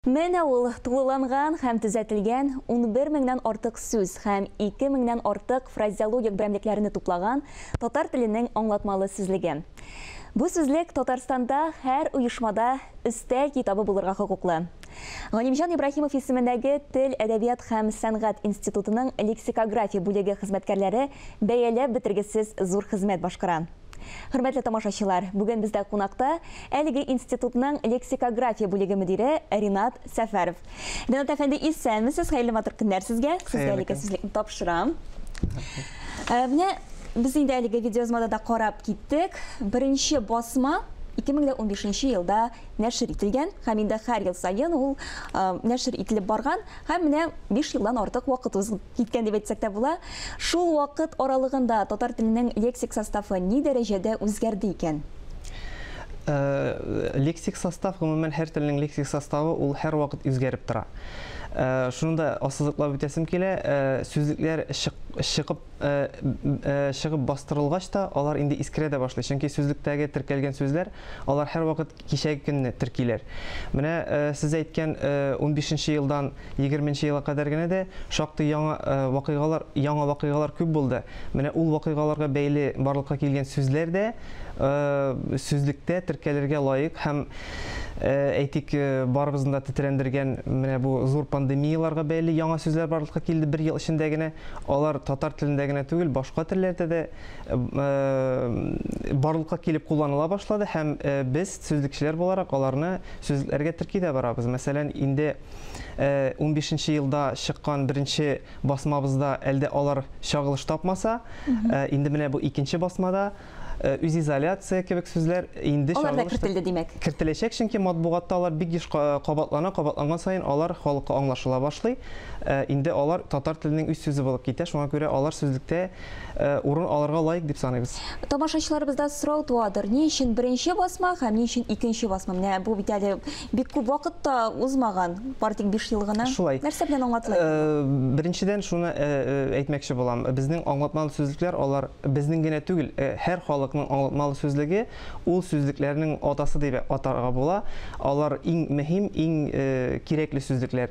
Менә ул тулыланган һәм төзәтелгән 11 меңнән артык сүз һәм 2 меңнән артык фразеологик берәмлекләрне туплаган татар теленең аңлатмалы сүзлеге. Бу сүзлек Татарстанда һәр оешмада өстәл китабы булырга хокуклы. Галимҗан Ибраһимов исемендәге Тел, әдәбият һәм сәнгать институтының лексикография бүлеге хезмәткәрләре бәяләп бетергесез зур хезмәт башкара. Хөрмәтле тамашачылар, бүген бездә кунакта әлеге институтның лексикография бүлеге мөдире Ринат Сәфәров. Ринат әфәнде, исәнмесез? Хәерле матур көннәр сезгә. Сезгә әлеге сүзлекне тапшырам. Менә без инде әлеге видеозмада карап киттек. Беренче басма 2015 елда нәшр ителгән, һәм инде һәр ел сайын ул нәшр ителеп барган, һәм менә 5 елдан артык вакыт узып киткән дип әйтсәк тә була. Шул вакыт аралыгында татар теленең лексик составы ни дәрәҗәдә үзгәрде икән? Лексик состав, гомумән һәр теленең лексик составы ул һәр вакыт үзгәреп тора. Шунда ассызыклап үтәсем килә, сүзлекләр чыгып бастырылгач та, алар инде искерә дә башлый. Чөнки сүзлектәге теркәлгән сүзләр, алар һәр вакыт кичәге көнне теркиләр. Менә сез әйткән 15 елдан 20 елга кадәр генә дә шактый яңа вакыйгалар күп булды. Менә ул вакыйгаларга бәйле барлыкка килгән сүзләр дә сүзлектә теркәлергә лаек һәм әйтик барыбызны да тетрәндергән менә бу зур пандемияларга бәйле яңа сүзләр барлыкка килде бер ел эчендә генә. Алар татар телендә генә түгел, башка телләрдә дә барлыкка килеп кулланыла башлады һәм без сүзлекчеләр буларак аларны сүзлекләргә терки дә барабыз. Мәсәлән, инде 15 елда чыккан беренче басмабызда әлдә алар чагылыш тапмаса, инде менә бу икенче басмада үз изоляция кебек сүзләр инде кертеләчәк, чөнки матбугатта алар бик еш кабатланган сайын алар халыкка аңлашыла башлый. Инде алар татар теленең үз сүзе булып китә, шуңа күрә алар сүзлектә урын алырга лаек дип саныйбыз. Тамашачыларыбызда сорау туадыр, ни өчен беренче басма һәм ни өчен икенче басма? Менә бу бит әле бик күп вакытта узмаган, бары 5 ел гына. Нәрсә белән аңлатыла? Беренчедән шуны әйтмәкче булам. Безнең аңлатмалы сүзлекләр алар безнең генә түгел, һәр халыкның аңлатмалы сүзлеге ул сүзлекләрнең атасы дип атарга була. Алар иң мөһим, иң кирәкле сүзлекләр.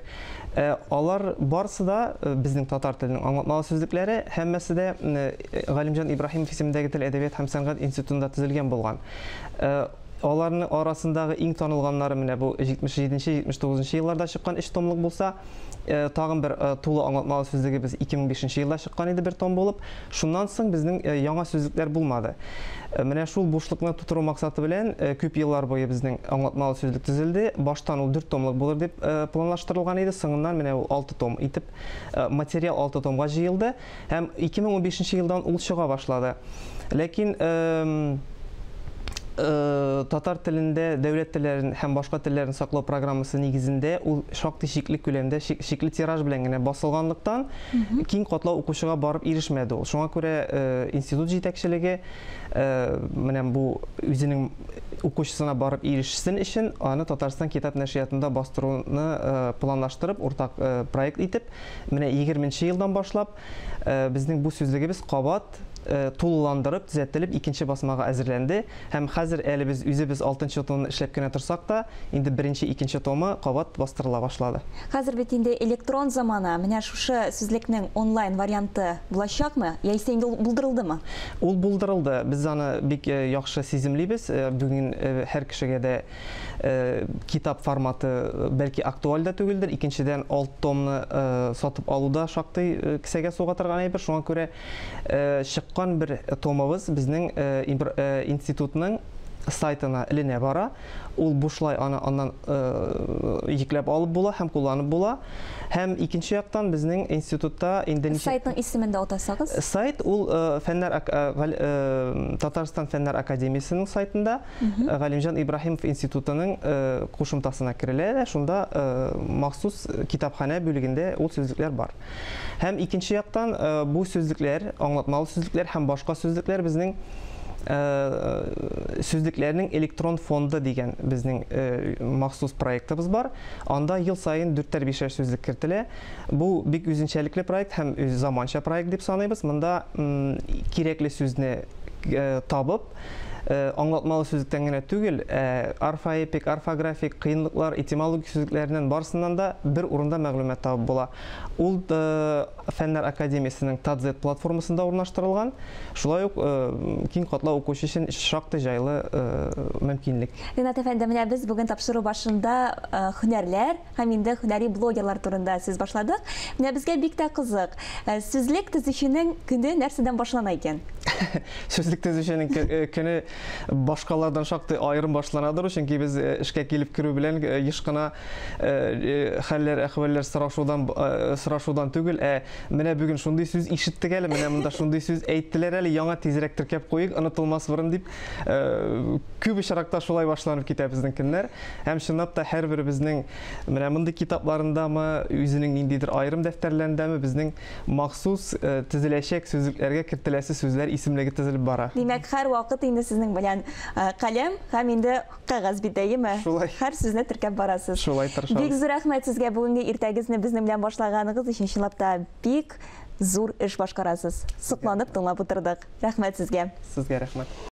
Алар барысы да безнең татар теленең аңлатмалы сүзлекләре, һәммәсе дә Галимҗан Ибраһимов исемендәге Тел, әдәбият һәм сәнгать институтында төзелгән булган. Аларның арасындагы иң танылганнары менә бу 77-79 елларда чыккан 3 томлык булса, тагын бер тулы аңлатмалы сүзлеге без 2005 елда чыккан иде бер том булып, шуннан соң безнең яңа сүзлекләр булмады. Менә шул бушлыкны тутыру максаты белән күп еллар буе безнең аңлатмалы сүзлек төзелде. Баштан ул 4 томлык булыр дип планлаштырылган иде, соңыннан менә ул 6 том итеп материал 6 томга җыелды һәм 2015 елдан ул чыга башлады. Ләкин татар телендә дәүләт телләрен һәм башка телләрне саклау программасы нигезендә ул шактый шикле күләмдә, шикле тираж белән генә басылганлыктан киң катлау укучыга барып ирешмәде ул. Шуңа күрә институт җитәкчелеге менә бу үзенең укучысына барып ирешсен өчен аны Татарстан китап нәшриятында бастыруны планлаштырып, уртак проект итеп, менә 20 елдан башлап безнең бу сүзлегебез кабат тулыландырып, төзәтелеп, икенче басмага әзерләнде. Һәм хәзер әле без үзебез 6нчы томны эшләп кенә торсак та, инде беренче, икенче томы кабат бастырыла башлады. Хәзер бит инде электрон заманы, менә шушы сүзлекнең онлайн варианты булачакмы? Яисә инде булдырылдымы? Ул булдырылды. Без аны бик яхшы сиземлибез. Бүген һәр кешегә дә китап форматы бәлки актуаль да түгелдер. Икенчедән 6 томны сатып алуда шактый кесәгә суга торган әйбер. Шуңа күрә чыккан бер томыбыз безнең институтның сайтына иленә бара. Ул бушлай аннан йөкләп алып була һәм кулланып була. Һәм икенче яктан безнең институтта инде сайтның исемен дә атасагыз? Сайт ул Татарстан фәннәр академиясенең сайтында Галимҗан Ибраһимов институтының кушымтасына керелә, шунда махсус китапханә бүлегендә ул сүзлекләр бар. Һәм икенче яктан бу сүзлекләр, аңлатмалы сүзлекләр һәм башка сүзлекләр безнең сүзлекләрнең электрон фонды дигән безнең махсус проектыбыз бар. Анда ел сайын 4-5 сүзлек кертелә. Бу бик үзенчәлекле проект һәм заманча проект дип саныйбыз. Монда кирәкле сүзне табып, аңлатмалы сүзлектән генә түгел, орфоэпик, орфографик кыенлыклар, этимологик сүзлекләренең барысыннан да бер урында мәгълүмат табып була. Ул Фәннәр академиясенең TADZ платформасында урнаштырылган. Шулай ук киң катлау укучы өчен шактый җайлы мөмкинлек. Ринат әфәнде, менә без бүген тапшыру башында һөнәрләр һәм инде һөнәри блогерлар турында сүз башладык. Менә безгә бик тә кызык. Сүзлек төзүченең көне нәрсәдән башлана икән? Сүзлек төзүченең көне башкалардан шактый аерым башланадыр, чөнки без эшкә килеп керү белән еш кына хәлләр, әхвалләр сорашудан түгел, менә бүген шундый сүз ишеттек әле, менә монда шундый сүз әйттеләр әле, яңа тизрәк теркәп куйык, онытылмас борын дип, күп очракта шулай башланып китә безнең көннәр. Һәм чынлап та һәрбер безнең менә мондый китапларындамы, үзенең ниндидер аерым дәфтәрләрендәме безнең махсус төзеләчәк сүзлекләргә кертеләсе сүзләр исемлеге төзелеп бара. Димәк, һәр вакыт инде сезнең белән каләм һәм инде кагаз битәеме? Һәр сүзне теркәп барасыз. Шулай тырышабыз. Бик зур рәхмәт сезгә бүгенге иртәгезне безнең белән башлаганыгыз өчен. Чынлап та бик зур эш башкарасыз. Сокланып тыңлап утырдык. Рәхмәт сезгә. Сезгә рәхмәт.